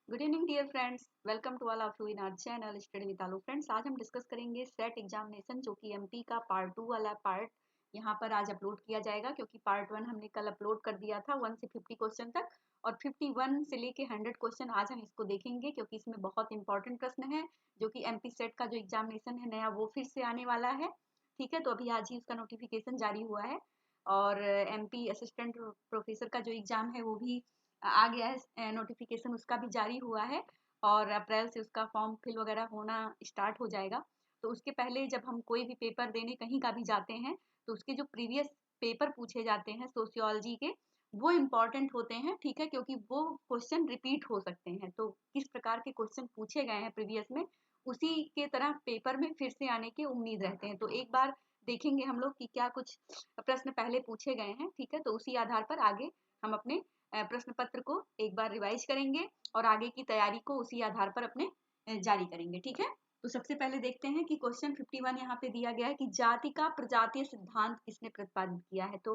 Good evening dear friends, welcome to all of you in our channel study with Aloo. Friends, आज हम discuss करेंगे set examination जो कि MP का part 2 वाला पार्ट यहाँ पर आज अपलोड किया जाएगा, क्योंकि पार्ट 1 हमने कल अपलोड कर दिया था 1 से 50 क्वेश्चन तक, और 51 से लेके 100 क्वेश्चन आज हम इसको देखेंगे, क्योंकि इसमें बहुत इंपॉर्टेंट प्रश्न है जो कि एमपी सेट का जो एग्जामिनेशन है नया वो फिर से आने वाला है। ठीक है, तो अभी आज ही उसका नोटिफिकेशन जारी हुआ है, और एमपी असिस्टेंट प्रोफेसर का जो एग्जाम है वो भी आ गया है, नोटिफिकेशन उसका भी जारी हुआ है, और अप्रैल से उसका फॉर्म फिल वगैरह होना स्टार्ट हो जाएगा। तो उसके पहले जब हम कोई भी पेपर देने कहीं का भी जाते हैं तो उसके जो प्रीवियस पेपर पूछे जाते हैं सोशियोलॉजी के, वो इम्पॉर्टेंट होते हैं। ठीक है, क्योंकि वो क्वेश्चन रिपीट हो सकते हैं, तो किस प्रकार के क्वेश्चन पूछे गए हैं प्रीवियस में उसी के तरह पेपर में फिर से आने की उम्मीद रहते हैं। तो एक बार देखेंगे हम लोग कि क्या कुछ प्रश्न पहले पूछे गए हैं। ठीक है, तो उसी आधार पर आगे हम अपने प्रश्न पत्र को एक बार रिवाइज करेंगे और आगे की तैयारी को उसी आधार पर अपने जारी करेंगे। ठीक है, तो सबसे पहले देखते हैं कि क्वेश्चन 51 यहाँ पे दिया गया है कि जाति का प्रजातीय सिद्धांत किसने प्रतिपादित किया है। तो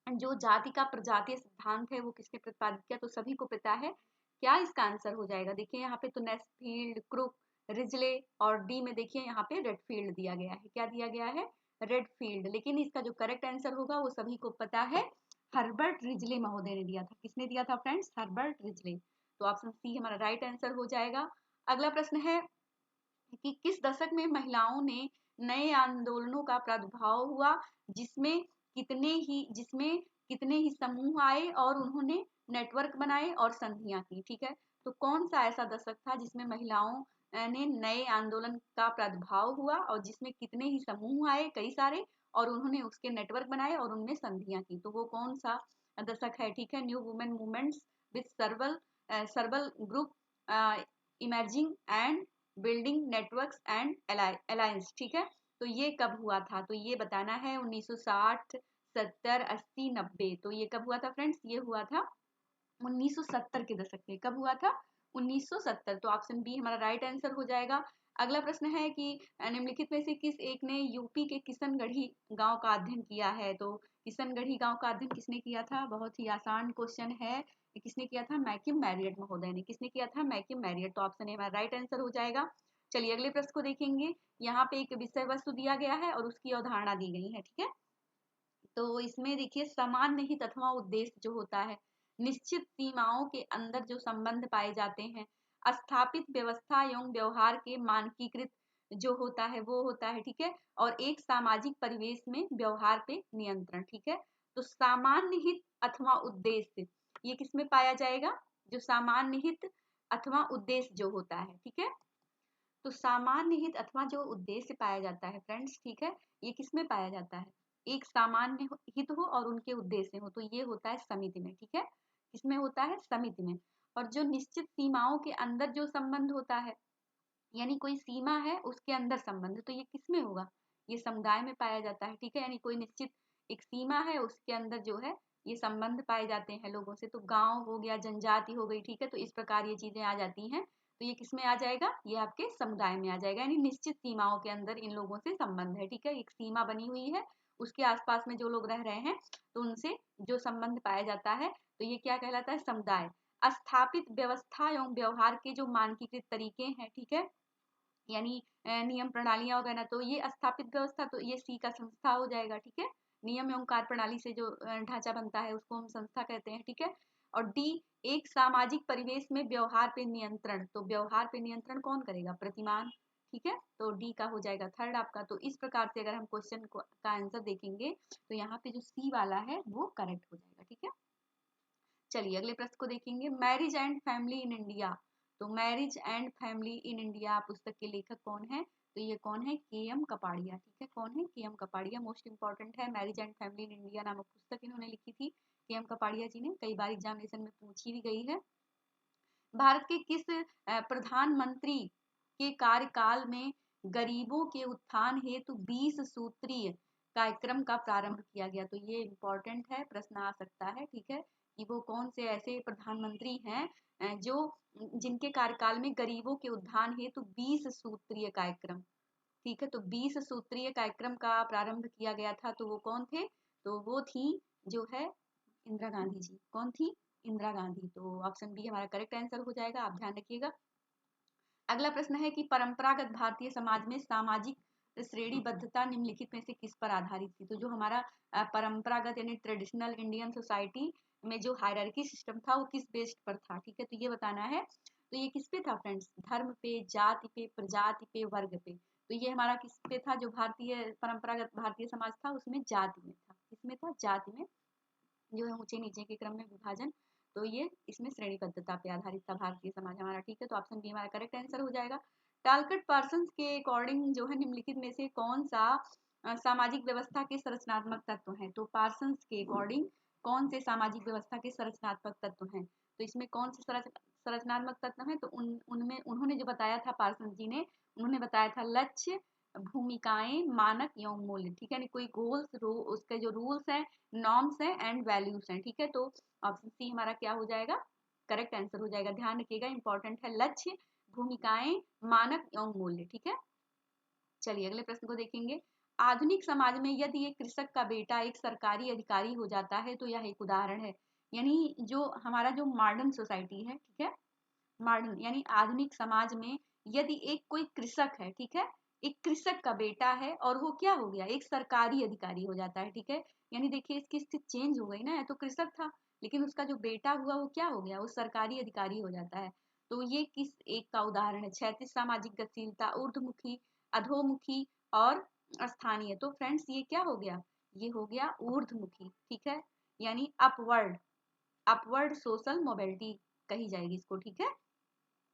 जो जाति का प्रजातीय सिद्धांत है वो किसने प्रतिपादित किया, तो सभी को पता है। क्या इसका आंसर हो जाएगा? देखिए यहाँ पे तो नेस्फील्ड, क्रुक, रिजले, और डी में देखिए यहाँ पे रेडफील्ड दिया गया है। क्या दिया गया है? रेडफील्ड। लेकिन इसका जो करेक्ट आंसर होगा वो सभी को पता है, हर्बर्ट रिजले महोदय ने दिया था। किसने दिया था फ्रेंड्स? Herbert Risley. तो ऑप्शन सी हमारा राइट आंसर हो जाएगा। अगला प्रश्न है कि किस दशक में महिलाओं ने नए आंदोलनों का प्रादुर्भाव हुआ, जिसमें कितने ही समूह आए और उन्होंने नेटवर्क बनाए और संधियां की। ठीक है, तो कौन सा ऐसा दशक था जिसमें महिलाओं ने नए आंदोलन का प्रादुर्भाव हुआ और जिसमें कितने ही समूह आए, कई सारे, और उन्होंने उसके नेटवर्क बनाए और उनमें संधियां की। तो वो कौन सा दशक है? ठीक है, new women movements with several group, emerging and building networks and alliance. ठीक है, तो ये कब हुआ था? तो ये बताना है 1960, 70, 80, 90। तो ये कब हुआ था फ्रेंड्स? ये हुआ था 1970 के दशक में। कब हुआ था? 1970। तो ऑप्शन बी हमारा राइट आंसर हो जाएगा। अगला प्रश्न है कि निम्नलिखित में से किस एक ने यूपी के किशनगढ़ी गांव का अध्ययन किया है। तो किशनगढ़ी गांव का अध्ययन किसने किया था? बहुत ही आसान क्वेश्चन है। किसने किया था? मैकिम मैरियट महोदय ने। किसने किया था? मैकिम मैरियट। तो ऑप्शन ए हमारा राइट आंसर हो जाएगा। चलिए अगले प्रश्न को देखेंगे। यहाँ पे एक विषय वस्तु दिया गया है और उसकी अवधारणा दी गई है। ठीक है, तो इसमें देखिए समान निहित अथवा उद्देश्य जो होता है, निश्चित सीमाओं के अंदर जो संबंध पाए जाते हैं, स्थापित व्यवस्था एवं व्यवहार के मानकीकृत जो होता है वो होता है। ठीक है, और एक सामाजिक परिवेश में व्यवहार पे नियंत्रण। ठीक है, तो सामान्य निहित अथवा उद्देश्य ये किसमें पाया जाएगा? जो सामान्य निहित अथवा उद्देश्य जो होता है। ठीक है, तो सामान्य हित अथवा जो उद्देश्य पाया जाता है फ्रेंड्स, ठीक है, ये किसमें पाया जाता है? एक सामान्य हित हो और उनके उद्देश्य हो, तो ये होता है समिति में। ठीक है, किसमें होता है? समिति में। और जो निश्चित सीमाओं के अंदर जो संबंध होता है, यानी कोई सीमा है उसके अंदर संबंध, तो ये किसमें होगा? ये समुदाय में पाया जाता है। ठीक है, यानी कोई निश्चित एक सीमा है उसके अंदर जो है ये संबंध पाए जाते हैं लोगों से। तो गांव हो गया, जनजाति हो गई। ठीक है, तो इस प्रकार ये चीजें आ जाती हैं। तो ये किसमें आ जाएगा? ये आपके समुदाय में आ जाएगा, यानी निश्चित सीमाओं के अंदर इन लोगों से संबंध है। ठीक है, एक सीमा बनी हुई है, उसके आसपास में जो लोग रह रहे हैं तो उनसे जो संबंध पाया जाता है, तो ये क्या कहलाता है? समुदाय। स्थापित व्यवस्था एवं व्यवहार के जो मानकीकृत तरीके हैं, ठीक है, यानी नियम प्रणालियां वगैरह, तो ये स्थापित व्यवस्था, तो ये सी का संस्था हो जाएगा। ठीक है, नियम एवं कार्य प्रणाली से जो ढांचा बनता है उसको हम संस्था कहते हैं। ठीक है, और डी एक सामाजिक परिवेश में व्यवहार पे नियंत्रण, तो व्यवहार पे नियंत्रण कौन करेगा? प्रतिमान। ठीक है, तो डी का हो जाएगा थर्ड आपका। तो इस प्रकार से अगर हम क्वेश्चन का आंसर देखेंगे तो यहाँ पे जो सी वाला है वो करेक्ट हो जाएगा। ठीक है, चलिए अगले प्रश्न को देखेंगे। Marriage and family in India. तो marriage and family in India पुस्तक के लेखक कौन है? तो ये कौन है? के एम कपाड़िया। ठीक है, कौन है? के एम कपाड़िया। मोस्ट इंपॉर्टेंट है, marriage and family in India नामक पुस्तक इन्होंने लिखी थी, के एम कपाड़िया जी ने। कई बार एग्जामिनेशन में पूछी भी गई है। भारत के किस प्रधानमंत्री के कार्यकाल में गरीबों के उत्थान हेतु 20 सूत्रीय कार्यक्रम का प्रारंभ किया गया? तो ये इंपॉर्टेंट है, प्रश्न आ सकता है। ठीक है, कि वो कौन से ऐसे प्रधानमंत्री हैं जो जिनके कार्यकाल में गरीबों के उत्थान हेतु 20 सूत्रीय कार्यक्रम, ठीक है, तो 20 सूत्रीय कार्यक्रम का प्रारंभ किया गया था। तो वो कौन थे? तो वो थी जो है इंदिरा गांधी जी। कौन थी? इंदिरा गांधी। तो ऑप्शन बी हमारा करेक्ट आंसर हो जाएगा, आप ध्यान रखिएगा। अगला प्रश्न है कि परंपरागत भारतीय समाज में सामाजिक श्रेणीबद्धता निम्नलिखित में से किस पर आधारित थी। तो जो हमारा परंपरागत यानी ट्रेडिशनल इंडियन सोसाइटी में जो हायरार्की सिस्टम था वो किस बेस्ड पर था, ठीक है, तो ये बताना है। तो ये किस पे था फ्रेंड्स, धर्म पे, जाति पे, प्रजाति पे, वर्ग पे। तो ये हमारा किस पे था, जो भारतीय परंपरागत भारतीय समाज था उसमें जाति में था, किसमें था, जाति में, जो है ऊंचे नीचे के क्रम में विभाजन। तो ये इसमें श्रेणीबद्धता पे आधारित था भारतीय समाज हमारा, ठीक है, तो ऑप्शन बी हमारा करेक्ट आंसर हो जाएगा। टालकट पार्सन्स के अकॉर्डिंग जो है निम्नलिखित में से कौन सा सामाजिक व्यवस्था के संरचनात्मक तत्व हैं। तो पार्सन्स के अकॉर्डिंग कौन से सामाजिक व्यवस्था के संरचनात्मक तत्व हैं, तो इसमें कौन से संरचनात्मक तत्व हैं, तो उनमें उन्होंने जो बताया था पार्सन जी ने, उन्होंने बताया था लक्ष्य, भूमिकाएं, मानक एवं मूल्य, ठीक है, कोई गोल्स, उसके जो रूल्स हैं, नॉर्म्स हैं एंड वैल्यूज हैं, ठीक है, तो ऑप्शन सी हमारा क्या हो जाएगा, करेक्ट आंसर हो जाएगा। ध्यान रखिएगा, इंपॉर्टेंट है, लक्ष्य, भूमिकाएं, मानक एवं मूल्य, ठीक है। चलिए अगले प्रश्न को देखेंगे। आधुनिक समाज में यदि एक कृषक का बेटा एक सरकारी अधिकारी हो जाता है तो यह एक उदाहरण है। यानी जो हमारा जो मॉडर्न सोसाइटी है, ठीक है, मॉडर्न यानी आधुनिक समाज में यदि एक कोई कृषक है, ठीक है, एक कृषक का बेटा है और वो क्या हो गया, एक सरकारी अधिकारी हो जाता है, ठीक है, यानी देखिए इसकी स्थिति चेंज हो गई ना, तो कृषक था लेकिन उसका जो बेटा हुआ वो क्या हो गया, वो सरकारी अधिकारी हो जाता है। तो ये किस एक का उदाहरण है, क्षैतिज सामाजिक गतिशीलता, ऊर्ध्वमुखी, अधोमुखी और स्थानीय। तो फ्रेंड्स ये क्या हो गया, ये हो गया ऊर्ध्वमुखी, ठीक है, यानी अपवर्ड, अपवर्ड सोशल मोबिलिटी कही जाएगी इसको, ठीक है,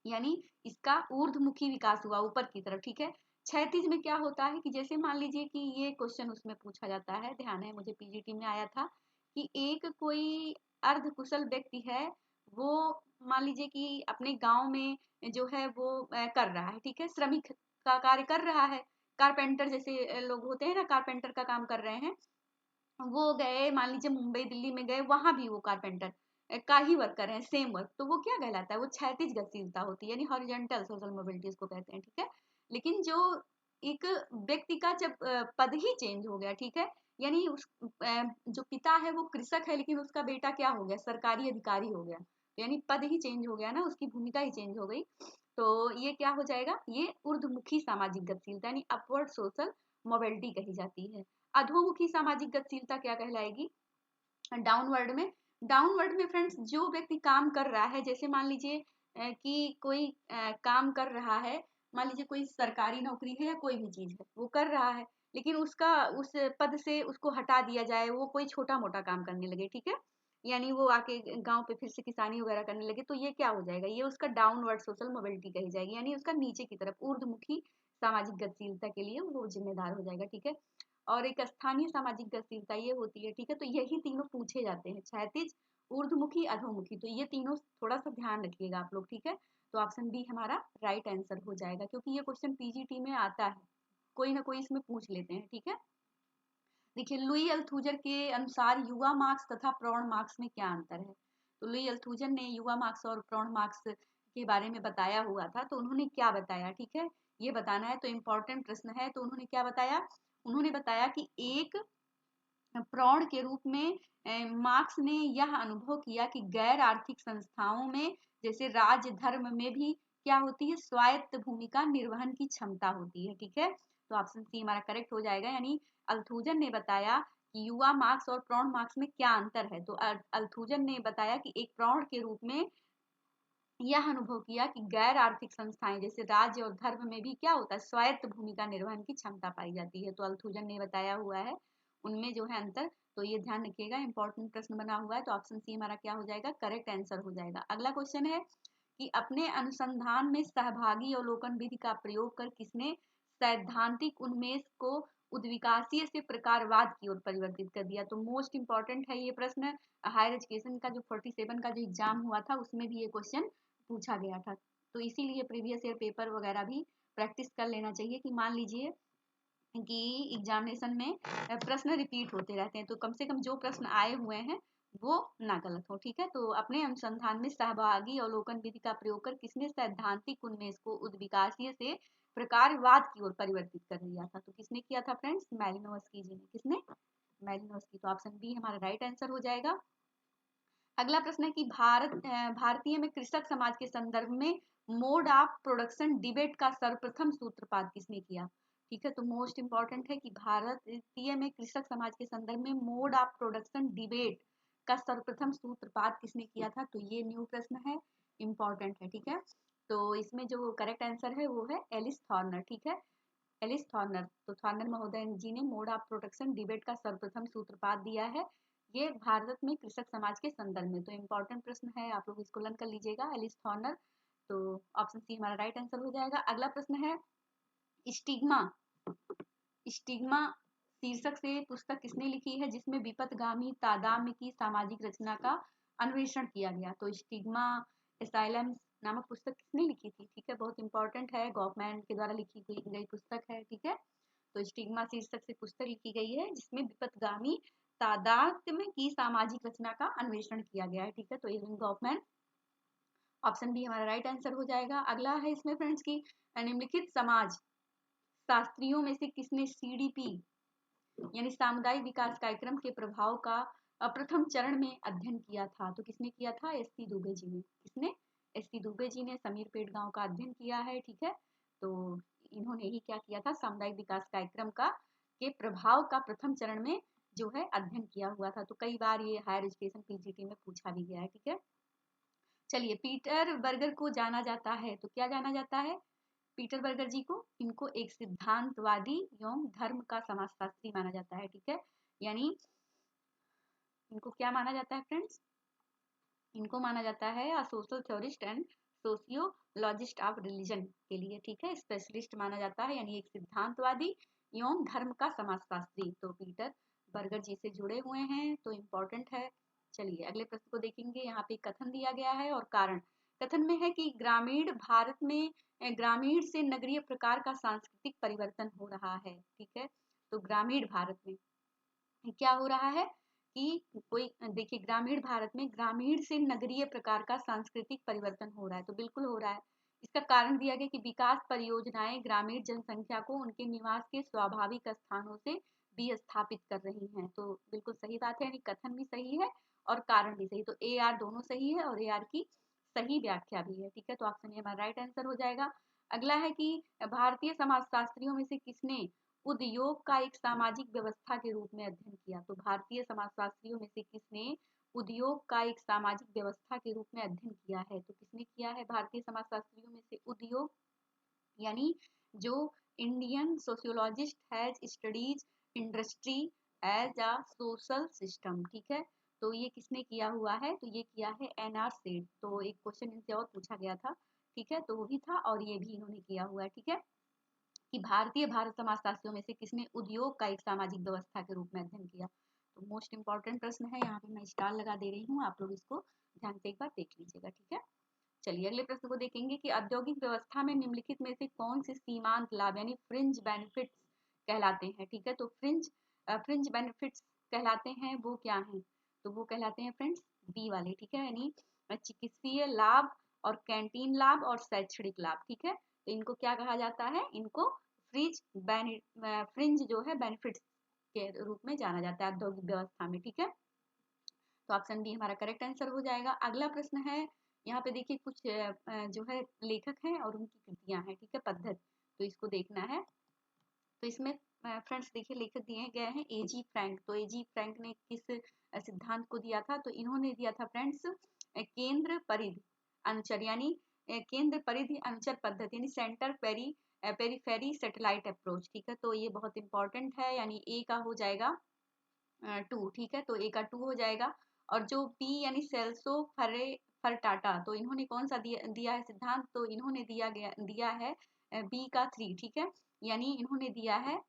यानी इसका ऊर्ध्वमुखी विकास हुआ ऊपर की तरफ, ठीक है। क्षैतिज में क्या होता है कि जैसे मान लीजिए कि ये क्वेश्चन उसमें पूछा जाता है, ध्यान है मुझे पीजीटी में आया था कि एक कोई अर्धकुशल व्यक्ति है, वो मान लीजिए कि अपने गांव में जो है वो कर रहा है, ठीक है, श्रमिक का कार्य कर रहा है, कारपेंटर जैसे लोग होते हैं ना, कारपेंटर का काम कर रहे हैं, वो गए मान लीजिए मुंबई दिल्ली में गए, वहां भी वो कारपेंटर का ही वर्क कर रहे हैं, सेम वर्क, तो वो क्या कहलाता है, वो क्षैतिज गतिशीलता होती है, यानी हॉरिजॉन्टल सोशल मोबिलिटी इसको कहते हैं, ठीक है। लेकिन जो एक व्यक्ति का जब पद ही चेंज हो गया, ठीक है, यानी उस जो पिता है वो कृषक है लेकिन उसका बेटा क्या हो गया, सरकारी अधिकारी हो गया, तो यानी पद ही चेंज हो गया ना, उसकी भूमिका ही चेंज हो गई, तो ये क्या हो जाएगा, ये ऊर्ध्वमुखी सामाजिक गतिशीलता यानी अपवर्ड सोशल मोबिलिटी कही जाती है। अधोमुखी सामाजिक गतिशीलता क्या कहलाएगी, डाउनवर्ड में, डाउनवर्ड में फ्रेंड्स जो व्यक्ति काम कर रहा है, जैसे मान लीजिए कि कोई काम कर रहा है, मान लीजिए कोई सरकारी नौकरी है या कोई भी चीज है वो कर रहा है, लेकिन उसका उस पद से उसको हटा दिया जाए, वो कोई छोटा मोटा काम करने लगे, ठीक है, यानी वो आके गांव पे फिर से किसानी वगैरह करने लगे, तो ये क्या हो जाएगा, ये उसका डाउनवर्ड सोशल मोबिलिटी कही जाएगी, यानी उसका नीचे की तरफ ऊर्ध्वमुखी सामाजिक गतिशीलता के लिए वो जिम्मेदार हो जाएगा, ठीक है। और एक स्थानीय सामाजिक गतिशीलता ये होती है, ठीक है, तो यही तीनों पूछे जाते हैं, क्षैतिज, ऊर्ध्वमुखी, अधोमुखी, तो ये तीनों थोड़ा सा ध्यान रखिएगा आप लोग, ठीक है, तो ऑप्शन बी हमारा राइट आंसर हो जाएगा, क्योंकि ये क्वेश्चन पीजीटी में आता है, कोई ना कोई इसमें पूछ लेते हैं, ठीक है। देखिए लुई अल्थूजर के अनुसार युवा मार्क्स तथा प्रौढ़ मार्क्स में क्या अंतर है। तो लुई अल्थूजर ने युवा मार्क्स और प्रौढ़ मार्क्स के बारे में बताया हुआ था, तो उन्होंने क्या बताया, ठीक है, ये बताना है, तो इम्पोर्टेंट प्रश्न है, तो उन्होंने क्या बताया, उन्होंने बताया कि एक प्रौढ़ के रूप में मार्क्स ने यह अनुभव किया कि गैर आर्थिक संस्थाओं में जैसे राज्य धर्म में भी क्या होती है, स्वायत्त भूमिका निर्वहन की क्षमता होती है, ठीक है, तो ऑप्शन सी हमारा करेक्ट हो जाएगा, यानी अल्थूजन ने बताया कि युवा मार्क्स और प्रौढ़ मार्क्स में क्या अंतर है, तो अल्थूजन ने बताया कि एक प्रौढ़ के रूप में यह अनुभव किया कि गैर आर्थिक संस्थाएं जैसे राज्य और धर्म में भी क्या होता है, स्वायत्त भूमिका निर्वहन की क्षमता पाई जाती है, तो अल्थूजन ने बताया हुआ है उनमें जो है अंतर, तो ये ध्यान रखिएगा, इंपॉर्टेंट प्रश्न बना हुआ है, तो ऑप्शन सी हमारा क्या हो जाएगा, करेक्ट आंसर हो जाएगा। अगला क्वेश्चन है कि अपने अनुसंधान में सहभागी अवलोकन विधि का प्रयोग कर किसने सैद्धांतिक उन्मेष को उद्विकासीय से प्रकारवाद की ओर परिवर्तित कर दिया। तो मोस्ट इंपॉर्टेंट है ये प्रश्न, हायर एजुकेशन का जो 47 का जो एग्जाम हुआ था उसमें भी ये क्वेश्चन पूछा गया था, तो इसीलिए प्रीवियस ईयर पेपर वगैरह भी प्रैक्टिस कर लेना चाहिए कि मान लीजिए कि एग्जामिनेशन में प्रश्न रिपीट होते रहते हैं, तो कम से कम जो प्रश्न आए हुए हैं वो ना गलत हो, ठीक है। तो अपने अनुसंधान में सहभागी अवलोकन विधि का प्रयोग कर किसने सैद्धांतिक उन्मेष को उद्विकासीय से प्रकारवाद की ओर परिवर्तित कर दिया था, तो किसने किया था फ्रेंड्स, मैलिनोव्स्की जी ने, किसने, मैलिनोव्स्की, तो ऑप्शन बी हमारा राइट आंसर हो जाएगा। अगला प्रश्न है कि भारतीय में कृषक समाज के संदर्भ में मोड ऑफ प्रोडक्शन डिबेट का सर्वप्रथम सूत्रपात किसने किया। ठीक है, तो मोस्ट इंपॉर्टेंट है कि भारतीय में कृषक समाज के संदर्भ में मोड ऑफ प्रोडक्शन डिबेट का सर्वप्रथम सूत्रपात किसने किया था। तो ये न्यू प्रश्न है, इंपॉर्टेंट है। ठीक है, तो इसमें जो करेक्ट आंसर है वो है एलिस थॉर्नर। ठीक है, एलिस थॉर्नर। तो थॉर्नर महोदय जी ने मोड ऑफ प्रोडक्शन डिबेट का सर्वप्रथम सूत्रपात दिया है, ये भारत में कृषक समाज के संदर्भ में। तो इम्पोर्टेंट प्रश्न है, आप लोग इसको लर्न कर लीजिएगा, एलिस थॉर्नर। तो ऑप्शन सी हमारा राइट आंसर हो जाएगा। अगला प्रश्न है स्टिग्मा। स्टिग्मा शीर्षक से पुस्तक किसने लिखी है जिसमें विपथगामी तादाम्य की सामाजिक रचना का अन्वेषण किया गया। तो स्टिग्मा एसाइलम नामक पुस्तक किसने लिखी थी। ठीक है, बहुत इंपॉर्टेंट है, गॉफमैन के द्वारा लिखी गई पुस्तक है। ठीक है, तो स्टिग्मा शीर्षक से पुस्तक लिखी गई है जिसमें विपथगामी तादात्म्य की सामाजिक रचना का अन्वेषण किया गया है। ठीक है, तो एलन गॉफमैन। ऑप्शन बी हमारा राइट आंसर हो जाएगा। अगला है इसमें फ्रेंड्स की निम्नलिखित समाज शास्त्रियों में से किसने सीडीपी यानी सामुदायिक विकास कार्यक्रम के प्रभाव का प्रथम चरण में अध्ययन किया था। तो किसने किया था, एस.सी. दुबे जी ने। किसने, एस.सी. दुबे जी ने समीरपेट गांव का अध्ययन किया है। ठीक है, तो इन्होंने ही क्या किया था, सामुदायिक विकास कार्यक्रम का के प्रभाव का प्रथम चरण में जो है अध्ययन किया हुआ था। तो कई बार ये हायर एजुकेशन पीजीटी में पूछा भी गया है। ठीक है, चलिए पीटर बर्गर को जाना जाता है, तो क्या जाना जाता है पीटर बर्गर जी को, इनको एक सिद्धांतवादी एवं धर्म का समाजशास्त्री माना जाता है। ठीक है, यानी इनको क्या माना जाता है फ्रेंड्स, इनको माना जाता है social theorist and sociologist of religion के लिए। ठीक है, स्पेशलिस्ट माना जाता है, यानी एक सिद्धांतवादी एवं धर्म का समाजशास्त्री। तो पीटर बर्गर जी से जुड़े हुए हैं, तो इम्पोर्टेंट है। चलिए अगले प्रश्न को देखेंगे। यहाँ पे कथन दिया गया है और कारण। कथन में है कि ग्रामीण भारत में ग्रामीण से नगरीय प्रकार का सांस्कृतिक परिवर्तन हो रहा है। ठीक है, तो ग्रामीण भारत में क्या हो रहा है कि कोई देखिए ग्रामीण भारत में ग्रामीण से नगरीय प्रकार का सांस्कृतिक परिवर्तन हो रहा है। तो बिल्कुल हो रहा है। इसका कारण दिया गया कि विकास परियोजनाएं ग्रामीण जनसंख्या को उनके निवास के स्वाभाविक स्थानों से विस्थापित कर रही हैं। तो बिल्कुल सही बात है, यानी कथन भी सही है और कारण भी सही। तो ए आर दोनों सही है और ए आर की सही व्याख्या भी है। ठीक है, तो ऑप्शन ए हमारा राइट आंसर हो जाएगा। अगला है कि भारतीय समाजशास्त्रियों में से किसने उद्योग का एक सामाजिक व्यवस्था के रूप में अध्ययन किया। तो भारतीय समाजशास्त्रियों में से किसने उद्योग का एक सामाजिक व्यवस्था के रूप में अध्ययन किया है। तो किसने किया है भारतीय समाजशास्त्रियों में से उद्योग, यानी जो Indian sociologist has studies industry as a social system. ठीक है, तो ये किसने किया हुआ है, तो ये किया है एन.आर. सेठ। तो एक क्वेश्चन इनसे और पूछा गया था। ठीक है, तो वो भी था और ये भी इन्होंने किया हुआ है। ठीक है, कि भारत समाजशास्त्रियों में से किसने उद्योग का एक सामाजिक व्यवस्था के रूप में अध्ययन किया। तो मोस्ट इंपॉर्टेंट प्रश्न है, यहाँ पे मैं स्टार लगा दे रही हूँ, आप लोग इसको ध्यान से एक बार देख लीजिएगा। ठीक है, चलिए अगले प्रश्न को देखेंगे कि औद्योगिक व्यवस्था में निम्नलिखित में से कौन से सीमांत लाभ यानी फ्रिंज बेनिफिट्स कहलाते हैं। ठीक है, तो फ्रिंज बेनिफिट्स कहलाते हैं वो क्या हैं, तो वो कहलाते हैं फ्रेंड्स बी वाले। ठीक है, यानी चिकित्सीय लाभ और कैंटीन लाभ और शैक्षणिक लाभ। ठीक है, तो इनको क्या कहा जाता है, इनको फ्रिंज जो है बेनिफिट्स के रूप में जाना जाता है औद्योगिक व्यवस्था में। ठीक है, तो ऑप्शन डी हमारा करेक्ट आंसर हो जाएगा। अगला प्रश्न है, यहाँ पे देखिए कुछ जो है लेखक हैं और उनकी कृतियां हैं। ठीक है, पद्धत, तो इसको देखना है। तो इसमें फ्रेंड्स देखिए लेखक दिए गए हैं एजी फ्रैंक। तो एजी फ्रैंक ने किस सिद्धांत को दिया था, तो इन्होंने दिया था फ्रेंड्स केंद्र परिधि अनुचर, यानी केंद्र परिधि अनुचर पद्धति, यानी सेंटर पेरीफेरी सैटेलाइट अप्रोच। ठीक है, तो ये बहुत इंपॉर्टेंट है, यानी ए का हो जाएगा 2। ठीक है, तो ए का 2 हो जाएगा। और जो पी यानी सेल्सो फरटाटा, तो इन्होंने कौन सा दिया है सिद्धांत, तो इन्होंने दिया है बी का 3। ठीक है, यानी इन्होंने दिया है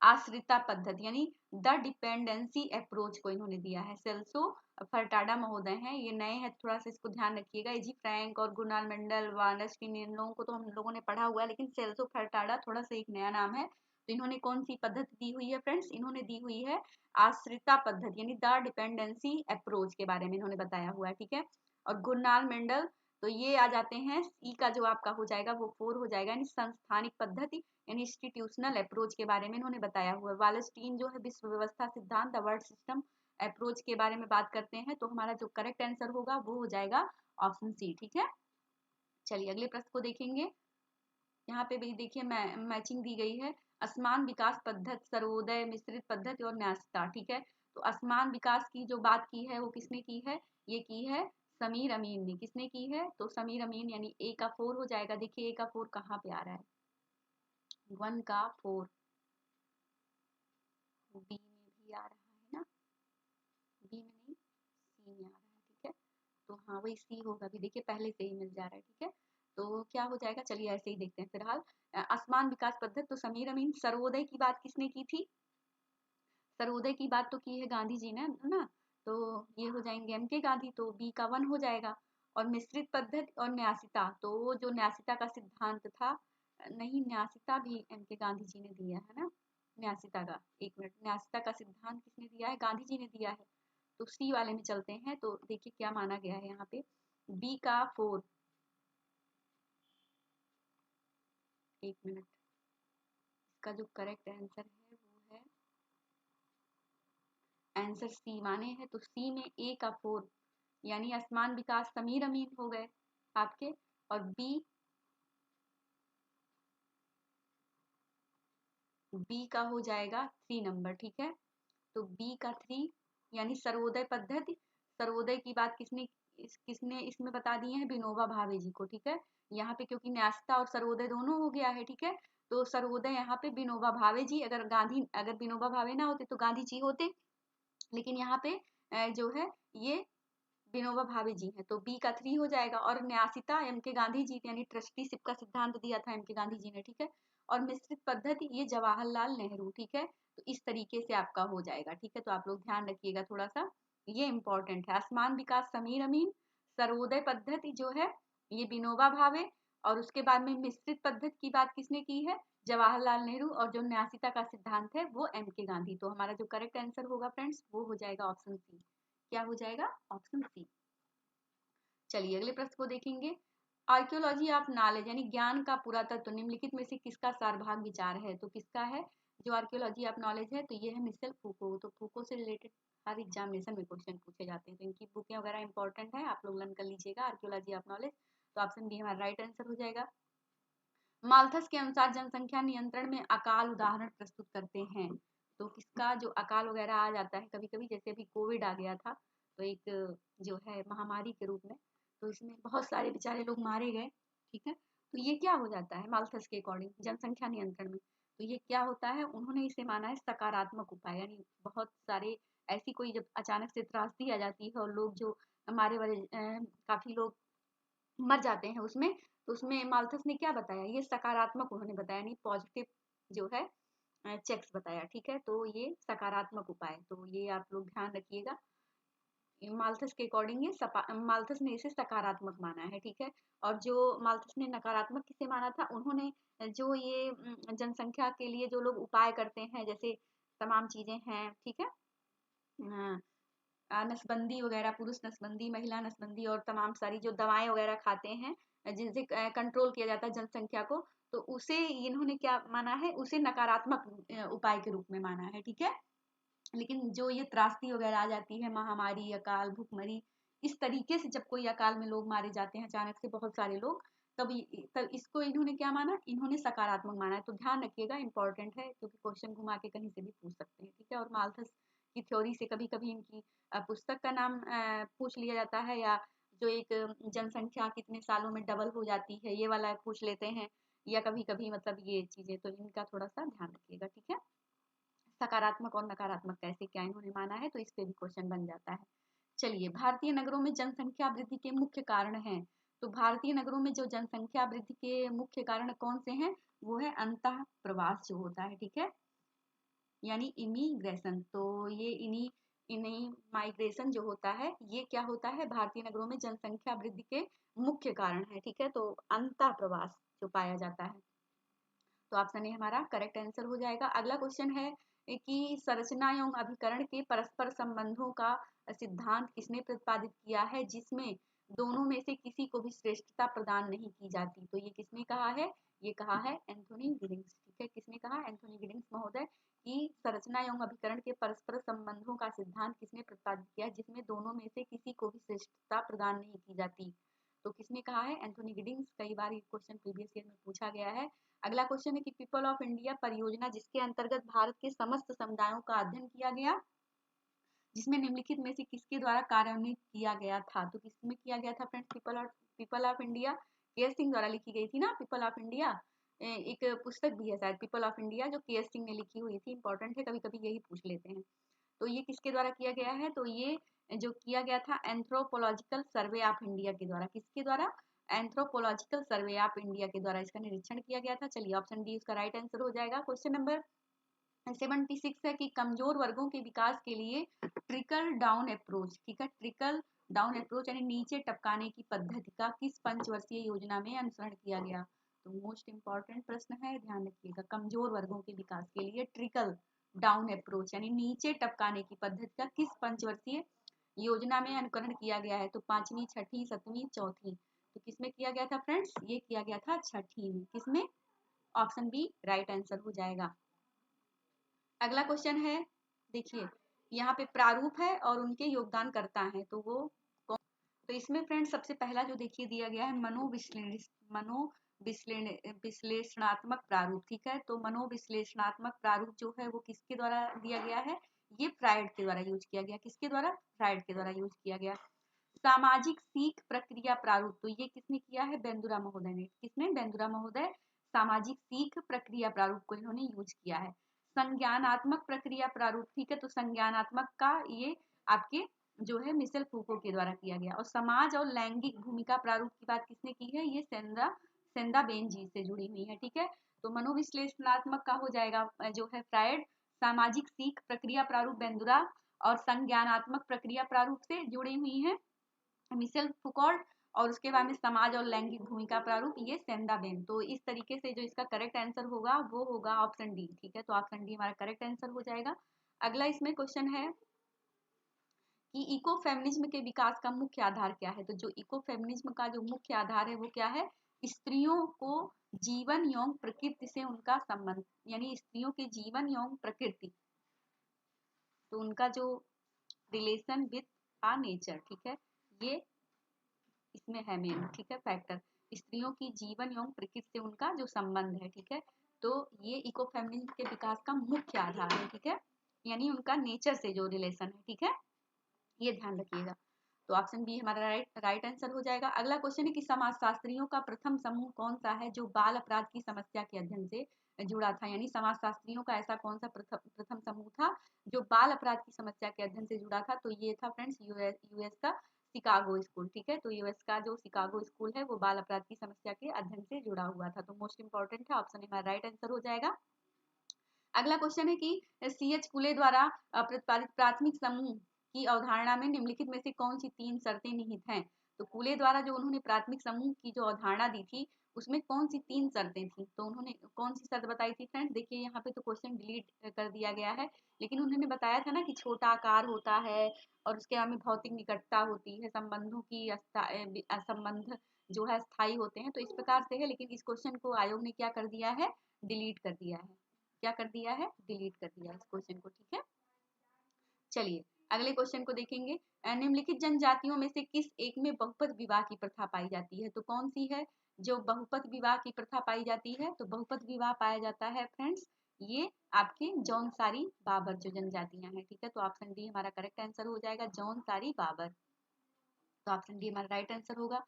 आश्रिता पद्धति, यानी द डिपेंडेंसी अप्रोच को इन्होंने दिया है। सेल्सो फरटाडा महोदय हैं, ये नए हैं, थोड़ा सा इसको ध्यान रखिएगा। एजी फ्रैंक और गुनार मंडल वार्नस्टीन इन लोगों को तो हम लोगों ने पढ़ा हुआ है, लेकिन सेल्सो फरटाडा थोड़ा सा एक नया नाम है। तो इन्होंने कौन सी पद्धति दी हुई है फ्रेंड्स, इन्होंने दी हुई है आश्रिता पद्धति, यानी द डिपेंडेंसी अप्रोच के बारे में इन्होंने बताया हुआ है। ठीक है, और गुरनाल मंडल, तो ये आ जाते हैं सी का जो आपका हो जाएगा वो 4 हो जाएगा, यानी संस्थानिक पद्धति यानी इंस्टीट्यूशनल अप्रोच के बारे में इन्होंने बताया हुआ है। वालस्टीन जो है विश्व व्यवस्था सिद्धांत द वर्ल्ड सिस्टम अप्रोच के बारे में बात करते हैं, तो हमारा जो करेक्ट आंसर होगा वो हो जाएगा ऑप्शन सी। ठीक है, चलिए अगले प्रश्न को देखेंगे। यहाँ पे भी देखिए मैचिंग दी गई है, असमान विकास पद्धति, सर्वोदय, मिश्रित पद्धति और न्यासिता। ठीक है, तो असमान विकास की जो बात की है वो किसने की है, ये की है समीर अमीन ने। किसने की है, तो समीर अमीन, यानी ए का 4 हो जाएगा। देखिए ए का 4 कहाँ पे आ रहा है, 1 का 4 बी में भी आ रहा है ना, बी में नहीं सी में आ रहा है। ठीक है, तो हाँ वही सी होगा भी, देखिए पहले से ही मिल जा रहा है। ठीक है, तो क्या हो जाएगा, चलिए ऐसे ही देखते हैं फिलहाल। असमान विकास पद्धति, तो समीर अमीन। सर्वोदय की बात किसने की थी, सर्वोदय की बात तो की है गांधी जी ने ना, तो ये हो जाएंगे एम के गांधी, तो बी का 1 हो जाएगा। और मिश्रित पद्धति और न्यासिता, तो जो न्यासिता का सिद्धांत था, नहीं न्यासिता भी एम के गांधी जी ने दिया है ना, न्यासिता का, एक मिनट, न्यासिता का सिद्धांत किसने दिया है, गांधी जी ने दिया है। तो सी वाले में चलते हैं, तो देखिए क्या माना गया है यहाँ पे, बी का 4, एक मिनट, इसका जो करेक्ट आंसर है वो है आंसर सी माने हैं, तो सी में ए का 4, यानी असमान विकास समीर अमीन हो गए आपके। और बी का हो जाएगा 3 नंबर। ठीक है, तो बी का 3 यानी सर्वोदय पद्धति। सर्वोदय की बात किसने इसमें बता दी है, विनोबा भावे जी को। ठीक है, यहाँ पे क्योंकि न्यास्ता और सर्वोदय दोनों हो गया है। ठीक है, तो सर्वोदय यहाँ पे विनोबा भावे जी, अगर विनोबा भावे ना होते तो गांधी जी होते, लेकिन यहाँ पे जो है ये विनोबा भावे जी हैं, तो बी का 3 हो जाएगा। और न्यासिता एम के गांधी जी, यानी ट्रस्टीशिप का सिद्धांत दिया था एम के गांधी जी ने। ठीक है, और मिश्रित पद्धति ये जवाहरलाल नेहरू। ठीक है, तो इस तरीके से आपका हो जाएगा। ठीक है, तो आप लोग ध्यान रखिएगा थोड़ा सा, ये इंपॉर्टेंट है। असमान विकास समीर अमीन, सर्वोदय पद्धति जो है ये विनोबा भावे, और उसके बाद में मिश्रित पद्धति की बात किसने की है, जवाहरलाल नेहरू, और जो न्यासिता का सिद्धांत है वो एम के गांधी। तो हमारा जो करेक्ट आंसर होगा फ्रेंड्स वो हो जाएगा ऑप्शन सी। क्या हो जाएगा, ऑप्शन सी। चलिए अगले प्रश्न को देखेंगे। आर्कियोलॉजी ऑफ नॉलेज यानी ज्ञान का पुरातत्व निम्नलिखित में से किसका सारभाग विचार है, तो किसका है जो आर्कियोलॉजी ऑफ नॉलेज है, तो ये है मिशेल फूको। तो फूको से रिलेटेड हर एग्जामिनेशन में क्वेश्चन पूछे जाते हैं, तो इनकी बुकें वगैरह इंपॉर्टेंट है, आप लोग लर्न कर लीजिएगा आर्कियोलॉजी ऑफ नॉलेज। तो ऑप्शन बी हमारा राइट आंसर हो जाएगा। माल्थस के अनुसार जनसंख्या नियंत्रण में अकाल उदाहरण प्रस्तुत करते हैं, तो किसका जो अकाल वगैरह आ जाता है कभी कभी, जैसे अभी कोविड आ गया था, तो एक जो है महामारी के रूप में, तो इसमें बहुत सारे बेचारे लोग मारे गए। ठीक है, तो ये क्या हो जाता है माल्थस के अकॉर्डिंग जनसंख्या नियंत्रण में, तो ये क्या होता है, उन्होंने इसे माना है सकारात्मक उपाय, यानी बहुत सारे ऐसी कोई जब अचानक से त्रासदी आ जाती है और लोग जो मारे वाले काफी लोग मर जाते हैं उसमें, तो उसमें माल्थस ने क्या बताया, ये सकारात्मक उन्होंने बताया, नहीं पॉजिटिव जो है चेक्स बताया। ठीक है, तो ये सकारात्मक उपाय, तो ये आप लोग ध्यान रखिएगा। माल्थस के अकॉर्डिंग माल्थस ने इसे सकारात्मक माना है। ठीक है, और जो माल्थस ने नकारात्मक किसे माना था, उन्होंने जो ये जनसंख्या के लिए जो लोग उपाय करते हैं, जैसे तमाम चीजें हैं, ठीक है, नसबंदी वगैरह, पुरुष नसबंदी, महिला नसबंदी, और तमाम सारी जो दवाएं वगैरह खाते हैं जिनसे कंट्रोल किया जाता है जनसंख्या को, तो उसे इन्होंने क्या माना है, उसे नकारात्मक उपाय के रूप में माना है। ठीक है, लेकिन जो ये त्रासदी वगैरह आ जाती है, महामारी, अकाल, भूखमरी, इस तरीके से जब कोई अकाल में लोग मारे जाते हैं अचानक से बहुत सारे लोग, तब इसको इन्होंने क्या माना, इन्होंने सकारात्मक माना है। तो ध्यान रखिएगा, इंपॉर्टेंट है, क्योंकि क्वेश्चन घुमा के कहीं से भी पूछ सकते हैं। ठीक है, और माल्थस की थ्योरी से कभी कभी इनकी पुस्तक का नाम पूछ लिया जाता है, या जो एक जनसंख्या कितने सालों में डबल हो जाती है ये वाला पूछ लेते हैं, या कभी कभी मतलब ये चीजें, तो इनका थोड़ा सा ध्यान रखिएगा। ठीक है, सकारात्मक और नकारात्मक कैसे क्या इन्होंने माना है, तो इस पे भी क्वेश्चन बन जाता है। चलिए, भारतीय नगरों में जनसंख्या वृद्धि के मुख्य कारण हैं, तो भारतीय नगरों में जो जनसंख्या वृद्धि के मुख्य कारण कौन से हैं, वो है अंतः प्रवास जो होता है। ठीक है, यानी इमिग्रेशन, तो ये इन्हीं माइग्रेशन जो होता है, ये क्या होता है, भारतीय नगरों में जनसंख्या वृद्धि के मुख्य कारण है। ठीक है, तो अंतः प्रवास जो पाया जाता है, तो ऑप्शन ए हमारा करेक्ट आंसर हो जाएगा। अगला क्वेश्चन है कि संरचना एवं अभिकरण के परस्पर संबंधों का सिद्धांत किसने प्रतिपादित किया है, जिसमें दोनों में से किसी को भी श्रेष्ठता प्रदान नहीं की जाती। तो ये किसने कहा है? ये कहा है एंथोनी गिडिंग्स। ठीक है, किसने कहा? एंथोनी गिडिंग्स महोदय की संरचना एवं अभिकरण के परस्पर संबंधों का सिद्धांत किसने प्रतिपादित किया, जिसमें दोनों में से किसी को भी श्रेष्ठता प्रदान नहीं की जाती। तो किसने कहा है? Anthony Giddings. कई बार ये क्वेश्चन प्रीवियस ईयर में पूछा गया है। अगला क्वेश्चन है कि पीपल ऑफ इंडिया परियोजना जिसके अंतर्गत भारत के समस्त समुदायों का अध्ययन किया गया, जिसमें निम्नलिखित में से किसके द्वारा कार्यान्वित किया गया था। तो किसमें किया गया था फ्रेंड्स? पीपल ऑफ इंडिया के एस सिंह द्वारा लिखी गई थी ना, पीपल ऑफ इंडिया। एक पुस्तक भी है शायद पीपल ऑफ इंडिया, जो के एस सिंह ने लिखी हुई थी। इंपॉर्टेंट है, कभी कभी यही पूछ लेते हैं। तो ये किसके द्वारा किया गया है? तो ये जो किया गया था एंथ्रोपोलॉजिकल सर्वे ऑफ इंडिया के द्वारा। किसके द्वारा? एंथ्रोपोलॉजिकल सर्वे ऑफ इंडिया के द्वारा इसका निरीक्षण किया गया था। चलिए ऑप्शन डी इसका राइट आंसर हो जाएगा। क्वेश्चन नंबर 76 है कि कमजोर वर्गों के विकास के लिए ट्रिकल डाउन अप्रोच, ठीक है, ट्रिकल डाउन अप्रोच यानी नीचे टपकाने की पद्धति का किस पंचवर्षीय योजना में अनुसरण किया गया। तो मोस्ट इंपॉर्टेंट प्रश्न है, ध्यान रखिएगा। कमजोर वर्गों के विकास के लिए ट्रिकल डाउन अप्रोच यानी नीचे टपकाने की पद्धति का किस पंचवर्षीय योजना में अनुकरण किया गया है। तो 5वीं, 6ठी, 7वीं, चौथी। तो किसमें किया गया था फ्रेंड्स? ये किया गया था 6ठी में। किसमें? ऑप्शन बी राइट आंसर हो जाएगा। अगला क्वेश्चन है, देखिए यहाँ पे प्रारूप है और उनके योगदान करता है, तो वो कौन? तो इसमें फ्रेंड्स सबसे पहला जो देखिए दिया गया है मनोविश्लेषणात्मक प्रारूप। ठीक है, तो मनोविश्लेषणात्मक प्रारूप जो है वो किसके द्वारा दिया गया है? ये फ्राइड के द्वारा यूज किया गया। किसके द्वारा? फ्राइड के द्वारा यूज किया गया। सामाजिक सीख प्रक्रिया प्रारूप, तो ये किसने किया है? बेंदुरा महोदय ने। किसने? बेंदुरा महोदय सामाजिक सीख प्रक्रिया प्रारूप को इन्होंने यूज किया है। संज्ञानात्मक प्रक्रिया प्रारूप, ठीक है, तो संज्ञानात्मक का ये आपके जो है मिशेल फूको के द्वारा किया गया। और समाज और लैंगिक भूमिका प्रारूप की बात किसने की है? ये सेंदा बेन जी से जुड़ी हुई है। ठीक है, तो मनोविश्लेषणात्मक का हो जाएगा जो है फ्रायड, सामाजिक सीख प्रक्रिया प्रारूप बेंदुरा, और संज्ञानात्मक प्रक्रिया प्रारूप से जुड़ी हुई है मिशेल फुकॉल्ट, और उसके बाद में समाज और लैंगिक भूमिका प्रारूप ये सेंदा बेन। तो इस तरीके से जो इसका करेक्ट आंसर होगा वो होगा ऑप्शन डी। ठीक है, तो ऑप्शन डी हमारा करेक्ट आंसर हो जाएगा। अगला इसमें क्वेश्चन है कि इको फेमिनिज्म के विकास का मुख्य आधार क्या है। तो जो इको फेमिनिज्म का जो मुख्य आधार है वो क्या है? स्त्रियों को जीवन एवं प्रकृति से उनका संबंध, यानी स्त्रियों के जीवन एवं प्रकृति, तो उनका जो रिलेशन विद आ नेचर, ठीक है, ये इसमें है मेन, ठीक है, फैक्टर। स्त्रियों की जीवन एवं प्रकृति से उनका जो संबंध है, ठीक है, तो ये इको फेमिनिज्म के विकास का मुख्य आधार है। ठीक है, यानी उनका नेचर से जो रिलेशन है। ठीक है, ये ध्यान रखिएगा। तो ऑप्शन बी हमारा राइट आंसर हो जाएगा। अगला क्वेश्चन है कि समाजशास्त्रियों का प्रथम समूह कौन सा है जो बाल अपराध की समस्या के अध्ययन से जुड़ा था। यानी समाजशास्त्रियों का ऐसा कौन सा प्रथम समूह था जो बाल अपराध की समस्या के अध्ययन से जुड़ा था। तो ये था फ्रेंड्स यूएस का शिकागो स्कूल। ठीक है, तो यूएस का जो शिकागो स्कूल है वो बाल अपराध की समस्या के अध्ययन से जुड़ा हुआ था। तो मोस्ट इंपॉर्टेंट है, ऑप्शन हमारा राइट आंसर हो जाएगा। अगला क्वेश्चन है कि सी.एच. फुले द्वारा प्रतिपादित प्राथमिक समूह की अवधारणा में निम्नलिखित में से कौन सी 3 शर्तें निहित हैं। तो फुले द्वारा जो उन्होंने प्राथमिक समूह की जो अवधारणा दी थी उसमें कौन सी 3 शर्तें थी। तो उन्होंने कौन सी शर्त बताई थी फ्रेंड्स? देखिए यहाँ पे तो क्वेश्चन डिलीट कर दिया गया है, लेकिन उन्होंने बताया था ना कि छोटा आकार होता है और उसके बाद में भौतिक निकटता होती है, संबंधों की संबंध जो है स्थायी होते हैं। तो इस प्रकार से है, लेकिन इस क्वेश्चन को आयोग ने क्या कर दिया है? डिलीट कर दिया है। क्या कर दिया है? डिलीट कर दिया इस क्वेश्चन को। ठीक है, चलिए अगले क्वेश्चन को देखेंगे। निम्नलिखित जनजातियों में से किस एक में बहुपद विवाह की प्रथा पाई जाती है। तो कौन सी है जो बहुपद विवाह की प्रथा पाई जाती है? तो बहुपद विवाह पाया जाता है फ्रेंड्स ये आपके जौनसारी बाबर जो जनजातियां हैं। ठीक है, तो ऑप्शन डी हमारा करेक्ट आंसर हो जाएगा, जौनसारी बाबर। तो ऑप्शन डी हमारा राइट आंसर होगा।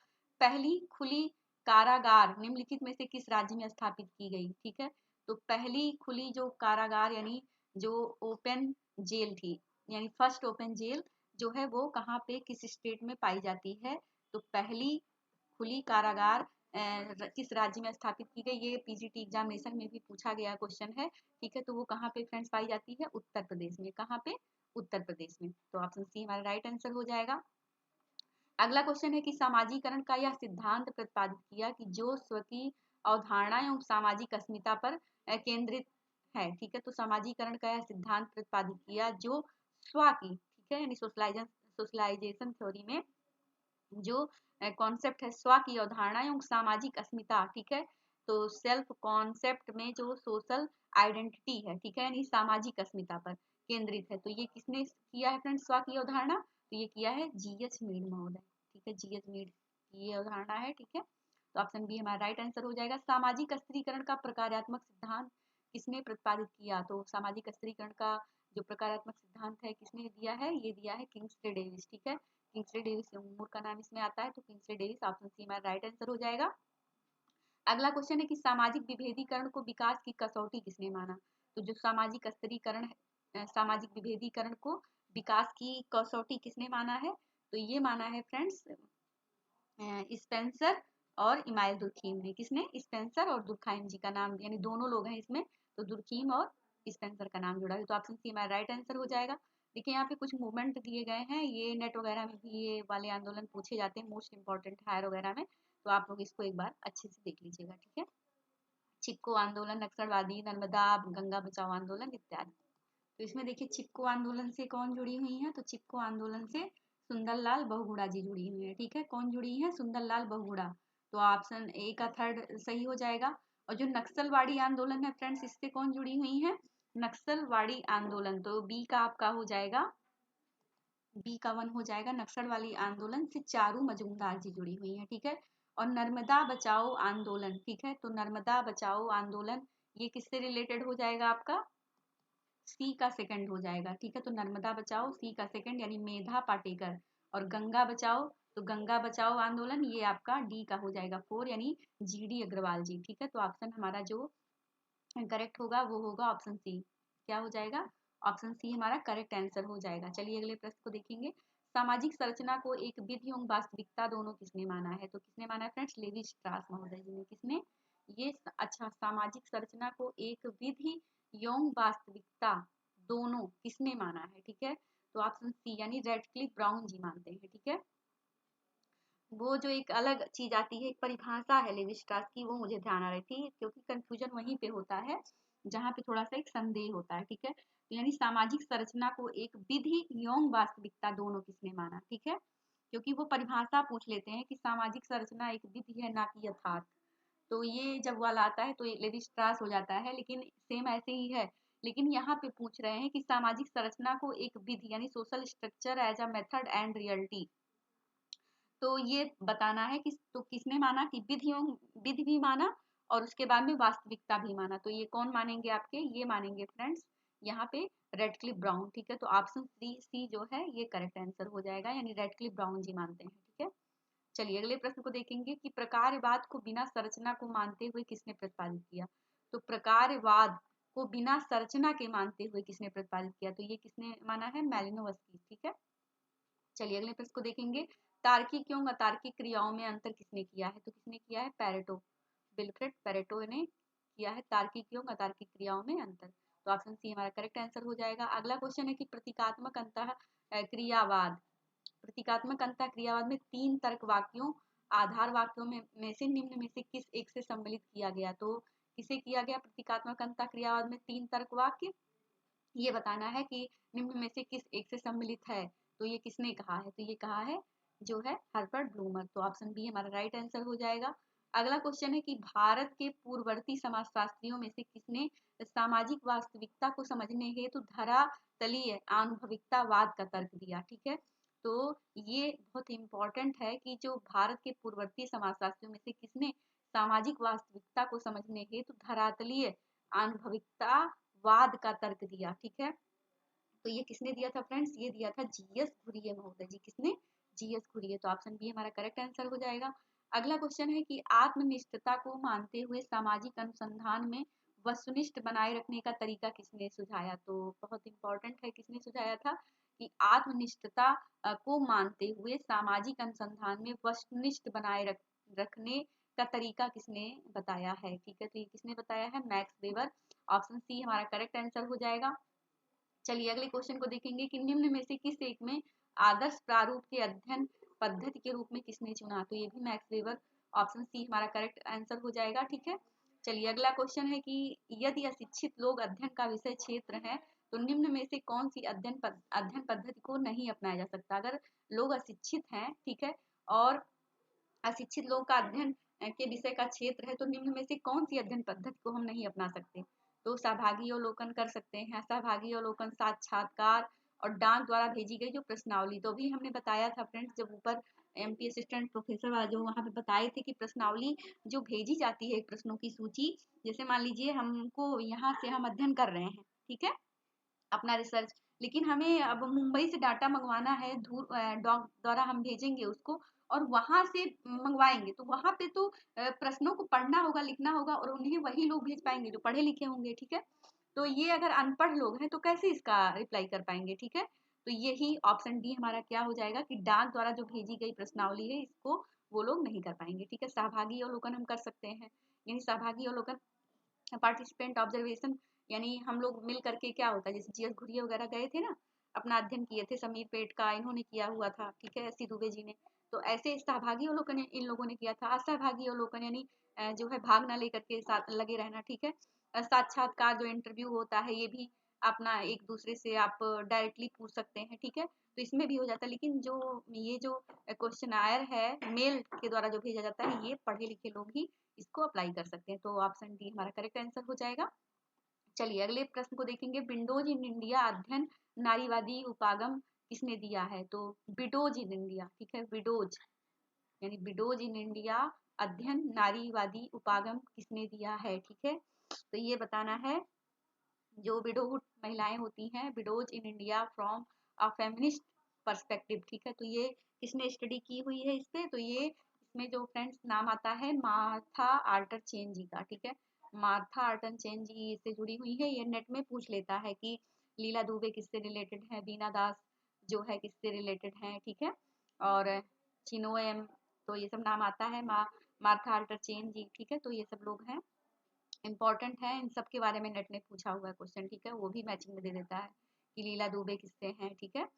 पहली खुली कारागार निम्नलिखित में से किस राज्य में स्थापित की गई। ठीक है, तो पहली खुली जो कारागार यानी जो ओपन जेल थी, यानी फर्स्ट ओपन जेल जो है वो कहाँ पे किस स्टेट में पाई जाती है। तो पहली खुली कारागार किस राज्य में स्थापित की गई, ये पीजीटी एग्जामिनेशन में भी पूछा गया क्वेश्चन है। ठीक है, तो वो कहाँ पे फ्रेंड्स पाई जाती है? उत्तर प्रदेश में। कहाँ पे? उत्तर प्रदेश में। तो ऑप्शन सी हमारा राइट आंसर हो जाएगा। अगला क्वेश्चन है कि सामाजिकरण का यह सिद्धांत प्रतिपादित किया कि जो स्व की अवधारणा एवं सामाजिक अस्मिता पर केंद्रित है। ठीक है, तो सामाजिकरण का यह सिद्धांत प्रतिपादित किया जो स्व की, ठीक है, यानी सोशलाइजेशन थ्योरी में जो कॉन्सेप्ट है स्व की अवधारणा एवं सामाजिक अस्मिता, ठीक है। तो सेल्फ कॉन्सेप्ट में जो सोशल आइडेंटिटी है, ठीक है, यानी सामाजिक अस्मिता पर केंद्रित है। तो ये किसने किया है फ्रेंड्स स्व की अवधारणा? तो ये किया है जीएच मीड महोदय, ठीक है, जीएच मीड की ये अवधारणा है, ठीक है। तो ऑप्शन बी हमारा राइट आंसर हो जाएगा। सामाजिक स्त्रीकरण का प्रकार्यात्मक सिद्धांत किसने प्रतिपादित किया? तो सामाजिक स्त्रीकरण का जो प्रकारात्मक सिद्धांत है किसने दिया है? ये दिया है किंग्सले डेविस, ठीक है। किंग्सले डेविस मूर का नाम इसमें आता है, तो किंग्सले डेविस ऑप्शन सी हमारा राइट आंसर हो जाएगा। अगला क्वेश्चन है कि सामाजिक विभेदीकरण को विकास की कसौटी किसने माना? तो जो सामाजिक स्तरीकरण है, सामाजिक विभेदीकरण को विकास की कसौटी किसने माना है? तो ये माना है फ्रेंड्स स्पेंसर और इमाइल दुर्खीम ने। किसने? स्पेंसर और दुर्खाइम जी का नाम, यानी दोनों लोग हैं इसमें, तो दुर्खीम और स्पेंसर का नाम जुड़ा है। तो ऑप्शन सी हमारा राइट आंसर हो जाएगा। देखिए यहाँ पे कुछ मूवमेंट दिए गए हैं, ये नेट वगैरह में भी ये वाले आंदोलन पूछे जाते हैं, मोस्ट इंपॉर्टेंट हायर वगैरह में, तो आप लोग इसको एक बार अच्छे से देख लीजिएगा, ठीक है। चिपको आंदोलन, नक्सलवादी, नर्मदा गंगा बचाओ आंदोलन इत्यादि। तो इसमें देखिए चिपको आंदोलन से कौन जुड़ी हुई है? तो चिपको आंदोलन से सुंदरलाल बहुगुणा जी जुड़ी हुई है, ठीक है। कौन जुड़ी है? सुंदरलाल बहुगुणा। तो ऑप्शन ए का थर्ड सही हो जाएगा। और जो नक्सलवाड़ी आंदोलन है फ्रेंड्स, इससे कौन जुड़ी हुई है? नक्सलवाड़ी आंदोलन, तो बी का आपका हो जाएगा, बी का वन हो जाएगा। नक्सलवाड़ी आंदोलन से चारू मजूमदार जी जुड़ी हुई है, ठीक है। और नर्मदा बचाओ आंदोलन, ठीक है, तो नर्मदा बचाओ आंदोलन ये किससे रिलेटेड हो जाएगा आपका? सी का सेकंड हो जाएगा, ठीक है। तो नर्मदा बचाओ सी का सेकंड यानी मेधा पाटेकर। और गंगा बचाओ, तो गंगा बचाओ आंदोलन ये आपका डी का हो जाएगा फोर, यानी जीडी अग्रवाल जी, ठीक है। तो ऑप्शन हमारा जो करेक्ट होगा वो होगा ऑप्शन सी। क्या हो जाएगा? ऑप्शन सी हमारा करेक्ट आंसर हो जाएगा। चलिए अगले प्रश्न को देखेंगे। सामाजिक संरचना को एक विधि एवं वास्तविकता दोनों किसने माना है? तो किसने माना है फ्रेंड्स? लेवी स्ट्रास महोदय जी ने। किसने? ये अच्छा, सामाजिक संरचना को एक विधि एवं वास्तविकता दोनों किसने माना है, ठीक है। तो ऑप्शन सी यानी रेडक्लिफ ब्राउन जी मानते हैं, ठीक है। वो जो एक अलग चीज आती है, एक परिभाषा है लेवी स्ट्रास की, वो मुझे ध्यान आ रही थी, क्योंकि कंफ्यूजन वहीं पे होता है जहाँ पे थोड़ा सा एक संदेह होता है, ठीक है। तो यानी सामाजिक संरचना को एक विधि एवं वास्तविकता दोनों किसने माना, ठीक है। क्योंकि वो परिभाषा पूछ लेते हैं कि सामाजिक संरचना एक विधि है ना कि यथार्थ। तो ये जब वाला आता है तो लेवी स्ट्रास हो जाता है, लेकिन सेम ऐसे ही है। लेकिन यहाँ पे पूछ रहे हैं कि सामाजिक संरचना को एक विधि यानी social structure as a method and reality, तो ये बताना है कि तो किसने माना कि विधि भी माना और उसके बाद में वास्तविकता भी माना। तो ये कौन मानेंगे आपके? ये मानेंगे फ्रेंड्स यहाँ पे रेडक्लिफ ब्राउन, ठीक है। तो ऑप्शन सी जो है ये करेक्ट आंसर हो जाएगा, यानी रेडक्लिफ ब्राउन जी मानते हैं, ठीक है। चलिए अगले प्रश्न को देखेंगे कि प्रकारवाद को बिना संरचना को मानते हुए किसने प्रतिपादित किया? तो प्रकारवाद को बिना संरचना के मानते हुए किसने प्रतिपादित किया? तो ये किसने माना है? मैलिनोवस्की, ठीक है। चलिए अगले प्रश्न को देखेंगे। तार्किक एवं अतार्किक क्रियाओं में अंतर किसने किया है? तो किसने किया है? पेरेटो, विल्फ्रेड पेरेटो ने किया है तार्किक एवं अतार्किक क्रियाओं में अंतर। तो ऑप्शन सी हमारा करेक्ट आंसर हो जाएगा। अगला क्वेश्चन है कि प्रतीकात्मक अंतः क्रियावाद, प्रतीकात्मक अंतः क्रियावाद में तीन तर्क वाक्यों आधार वाक्यों में से निम्न में से किस एक से सम्मिलित किया गया? तो किसे किया गया प्रतीकात्मक अंतः क्रियावाद में तीन तर्क वाक्य? ये बताना है कि निम्न में से किस एक से सम्मिलित है। तो ये किसने कहा है? तो ये कहा है जो है हर्बर्ट ब्लूमर। तो ऑप्शन बी हमारा राइट आंसर हो जाएगा। अगला क्वेश्चन है कि भारत के पूर्ववर्ती समाजशास्त्रियों में से किसने सामाजिक वास्तविकता को समझने हेतु धरातलीय आनुभविकतावाद का तर्क दिया, ठीक है। तो ये बहुत इंपॉर्टेंट है कि जो भारत के पूर्ववर्ती समाजशास्त्रियों में से किसने सामाजिक वास्तविकता को समझने हेतु धरातलीय अनुभविकतावाद का तर्क दिया, ठीक है। तो ये किसने दिया था फ्रेंड्स? ये दिया था जीएस घुरिये महोदय जी। किसने? जीएस घुरिये। तो ऑप्शन बी हमारा करेक्ट आंसर हो जाएगा। अगला क्वेश्चन है कि आत्मनिष्ठता को मानते हुए सामाजिक अनुसंधान में वस्तुनिष्ठ बनाए रखने का तरीका किसने सुझाया? तो बहुत इंपॉर्टेंट है, किसने सुझाया था कि आत्मनिष्ठता को मानते हुए सामाजिक अनुसंधान में वस्तुनिष्ठ बनाए रखने का तरीका किसने बताया है, ठीक है। तो ये किसने बताया है? Max weber. ऑप्शन सी हमारा करेक्ट आंसर हो जाएगा। चलिए अगले क्वेश्चन को देखेंगे कि निम्न में से किस एक में आदर्श प्रारूप के अध्ययन पद्धति के रूप में किसने चुना? तो ये भी मैक्स वेबर। ऑप्शन सी हमारा करेक्ट आंसर हो जाएगा, ठीक है। चलिए अगला क्वेश्चन है कि यदि अशिक्षित लोग अध्ययन का विषय क्षेत्र है तो निम्न में से कौन सी अध्ययन पद्धति को नहीं अपनाया जा सकता? अगर लोग अशिक्षित हैं, ठीक है, और अशिक्षित लोगों का अध्ययन के विषय का क्षेत्र है, तो निम्न में से कौन सी अध्ययन पद्धति को हम नहीं अपना सकते? तो सहभागी अवलोकन कर सकते हैं, सहभागी अवलोकन, साक्षात्कार और डाक द्वारा भेजी गई जो प्रश्नावली। तो अभी हमने बताया था फ्रेंड्स, जब ऊपर एमपी असिस्टेंट प्रोफेसर वाला जो वहाँ पे बताए थे कि प्रश्नावली जो भेजी जाती है प्रश्नों की सूची, जैसे मान लीजिए हमको यहाँ से हम अध्ययन कर रहे हैं, ठीक है, अपना रिसर्च, लेकिन हमें अब मुंबई से डाटा मंगवाना है, डॉक द्वारा हम भेजेंगे उसको और वहां से मंगवाएंगे, तो वहां पे तो प्रश्नों को पढ़ना होगा, लिखना होगा और उन्हें वही लोग भेज पाएंगे जो पढ़े लिखे होंगे, ठीक है। तो ये अगर अनपढ़ लोग हैं तो कैसे इसका रिप्लाई कर पाएंगे, ठीक है। तो यही ऑप्शन डी हमारा क्या हो जाएगा कि डाक द्वारा जो भेजी गई प्रश्नावली है इसको वो लोग नहीं कर पाएंगे, ठीक है। सहभागी अवलोकन हम कर सकते हैं, यानी सहभागी अवलोकन, पार्टिसिपेंट ऑब्जर्वेशन, यानी हम लोग मिल करके क्या होता है, जैसे जीएस घुरिया वगैरह गए थे ना, अपना अध्ययन किए थे, समीर पेट का इन्होंने किया हुआ था, ठीक है, एस.सी. दुबे जी ने। तो ऐसे सहभागी अवलोकन इन लोगों ने किया था। असहभागी अवलोकन यानी जो है भाग ना लेकर के साथ लगे रहना, ठीक है। साक्षात्कार जो इंटरव्यू होता है ये भी अपना एक दूसरे से आप डायरेक्टली पूछ सकते हैं, ठीक है, तो इसमें भी हो जाता है। लेकिन जो ये जो क्वेश्चन आयर है मेल के द्वारा जो भेजा जाता है, ये पढ़े लिखे लोग ही इसको अप्लाई कर सकते हैं। तो ऑप्शन डी हमारा करेक्ट आंसर हो जाएगा। चलिए अगले प्रश्न को देखेंगे। विंडोज इन इंडिया अध्ययन नारीवादी उपागम किसने दिया है? तो विडोज इन इंडिया, ठीक है, विडोज यानी विडोज इन इंडिया अध्ययन नारीवादी उपागम किसने दिया है, ठीक है। तो ये बताना है, जो विडोहुड महिलाएं होती हैं, widows in India from a feminist perspective, ठीक है, तो ये किसने स्टडी की हुई है इस पे? तो ये इसमें जो फ्रेंड्स नाम आता है मार्था आर्टर चेन जी का, ठीक है, मार्था आर्टर चेन जी इससे जुड़ी हुई है। ये नेट में पूछ लेता है कि लीला दुबे किससे रिलेटेड है, बीना दास जो है किससे रिलेटेड है, ठीक है, और चिनोएम, तो ये सब नाम आता है, मार्था आर्टर चेन जी, ठीक है, तो ये सब लोग हैं, इंपॉर्टेंट है, इन सब के बारे में नेट ने पूछा हुआ है क्वेश्चन, ठीक है, वो भी मैचिंग में दे देता है कि लीला दुबे किससे हैं, ठीक है,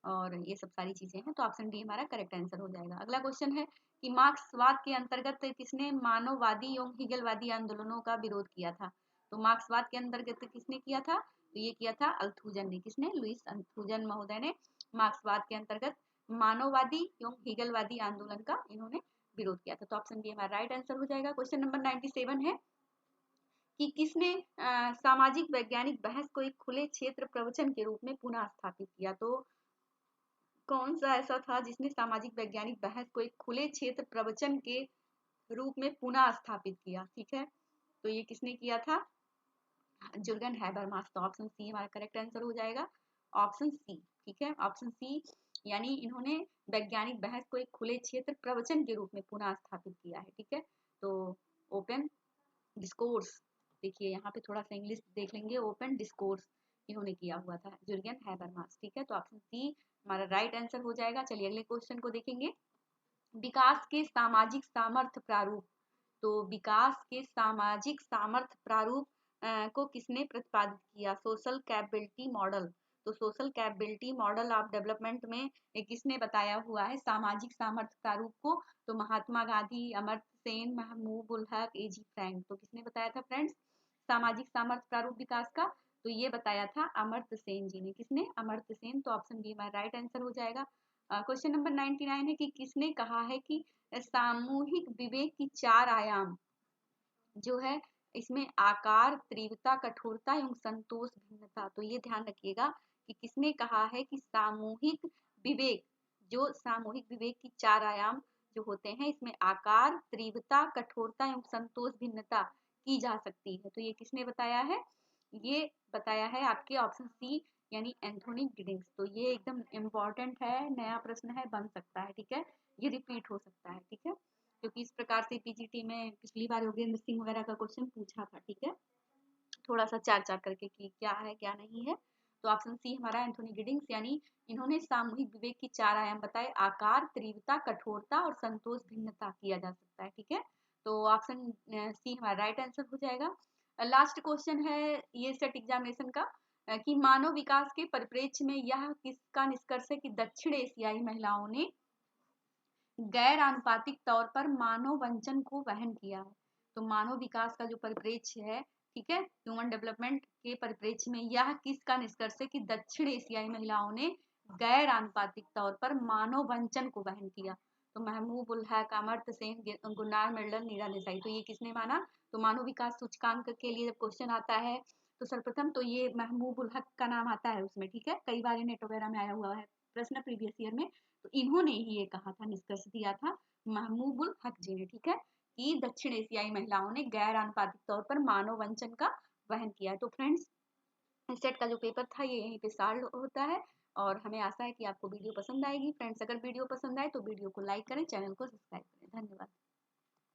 और ये सब सारी चीजें हैं। तो ऑप्शन डी हमारा करेक्ट आंसर हो जाएगा। अगला क्वेश्चन है कि मार्क्सवाद के अंतर्गत किसने मानववादी एवं हिगलवादी आंदोलनों का विरोध किया था? तो मार्क्सवाद के अंतर्गत किसने किया था? तो ये किया था अल्थुजन ने। किसने? लुइस अल्थुजन महोदय ने मार्क्सवाद के अंतर्गत मानववादी एवं हिगलवादी आंदोलन का इन्होंने विरोध किया था। तो ऑप्शन बी हमारा राइट आंसर हो जाएगा। क्वेश्चन नंबर 97 है कि किसने सामाजिक वैज्ञानिक बहस को एक खुले क्षेत्र प्रवचन के रूप में पुनः स्थापित किया? तो कौन सा ऐसा था जिसने सामाजिक वैज्ञानिक बहस को एक खुले क्षेत्र प्रवचन के रूप में पुनः स्थापित किया, ठीक है, तो ये किसने किया था? Jurgen Habermas. तो ऑप्शन सी हमारा करेक्ट आंसर हो जाएगा, ऑप्शन सी, ठीक है, ऑप्शन सी, यानी इन्होंने वैज्ञानिक बहस को एक खुले क्षेत्र प्रवचन के रूप में पुनः स्थापित किया है, ठीक है। तो ओपन डिस्कोर्स, देखिए यहाँ पे थोड़ा सा इंग्लिश देख लेंगे, ओपन डिस्कोर्स इन्होंने किया हुआ था, जुर्गन हैबरमास, ठीक है, तो ऑप्शन सी हमारा राइट आंसर हो जाएगा। चलिए अगले क्वेश्चन को देखेंगे। विकास के सामाजिक सामर्थ्य प्रारूप, तो विकास के सामाजिक सामर्थ्य प्रारूप को किसने प्रतिपादित किया? Social capability model. तो social capability model of development में किसने बताया हुआ है सामाजिक सामर्थ्य प्रारूप को? तो महात्मा गांधी, अमर्त्य सेन, महबूब उल हक, एजी फ्रैंक। तो किसने बताया था फ्रेंड्स सामाजिक सामर्थ्य प्रारूप विकास का? तो ये बताया था अमर्त्य सेन जी ने। किसने? अमर्त्य सेन। तो ऑप्शन बी हमारा राइट आंसर हो जाएगा। क्वेश्चन नंबर 99 है कि किसने कहा है कि सामूहिक विवेक की 4 आयाम जो है, इसमें आकार, तीव्रता, कठोरता एवं संतोष भिन्नता। तो ये ध्यान रखिएगा कि किसने कहा है कि सामूहिक विवेक, जो सामूहिक विवेक की 4 आयाम जो होते हैं, इसमें आकार, तीव्रता, कठोरता एवं संतोष भिन्नता की जा सकती है। तो ये किसने बताया है? ये बताया है आपके ऑप्शन सी यानी एंथोनी गिडिंग्स। तो ये एकदम इम्पोर्टेंट है, नया प्रश्न है, बन सकता है, ठीक है, ये रिपीट हो सकता है, ठीक है, क्योंकि इस प्रकार से पीजीटी में पिछली बार योगेंद्र सिंह वगैरह का क्वेश्चन पूछा था, ठीक है, थोड़ा सा चार चार करके कि क्या है क्या नहीं है। तो ऑप्शन सी हमारा एंथोनी गिडिंग्स, यानी इन्होंने सामूहिक विवेक की 4 आयाम बताए, आकार, तीव्रता, कठोरता और संतोष भिन्नता किया जा सकता है, ठीक है, तो ऑप्शन सी हमारा राइट आंसर हो जाएगा। लास्ट क्वेश्चन है ये सेट एग्जामिनेशन का कि मानव विकास के परिप्रेक्ष्य में यह किसका निष्कर्ष है कि दक्षिण एशियाई महिलाओं ने गैर आनुपातिक तौर पर मानव वंचन को वहन किया है। तो मानव विकास का जो परिप्रेक्ष्य है, ठीक है, ह्यूमन डेवलपमेंट के परिप्रेक्ष्य में यह किसका निष्कर्ष है कि दक्षिण एशियाई महिलाओं ने गैर आनुपातिक तौर पर मानव वंचन को वहन किया। तो महमूब उल हक, अमर्त्य सेन, गुरनार मिल्टन, नीरा देसाई। तो ये किसने माना? तो मानव विकास सूचकांक के लिए जब क्वेश्चन आता है तो सर्वप्रथम तो ये महमूब उल हक का नाम आता है उसमें, ठीक है, कई बार नेट वगैरह में आया हुआ है प्रश्न प्रीवियस ईयर में। तो इन्होंने ही ये कहा था, निष्कर्ष दिया था महमूब उल हक जी ने, ठीक है, कि दक्षिण एशियाई महिलाओं ने गैर आनुपातिक तौर पर मानव वंचन का वहन किया है। तो फ्रेंड्स, सेट का जो पेपर था ये यहीं पे सॉल्व होता है, और हमें आशा है कि आपको वीडियो पसंद आएगी। फ्रेंड्स, अगर वीडियो पसंद आए तो वीडियो को लाइक करें, चैनल को सब्सक्राइब करें। धन्यवाद।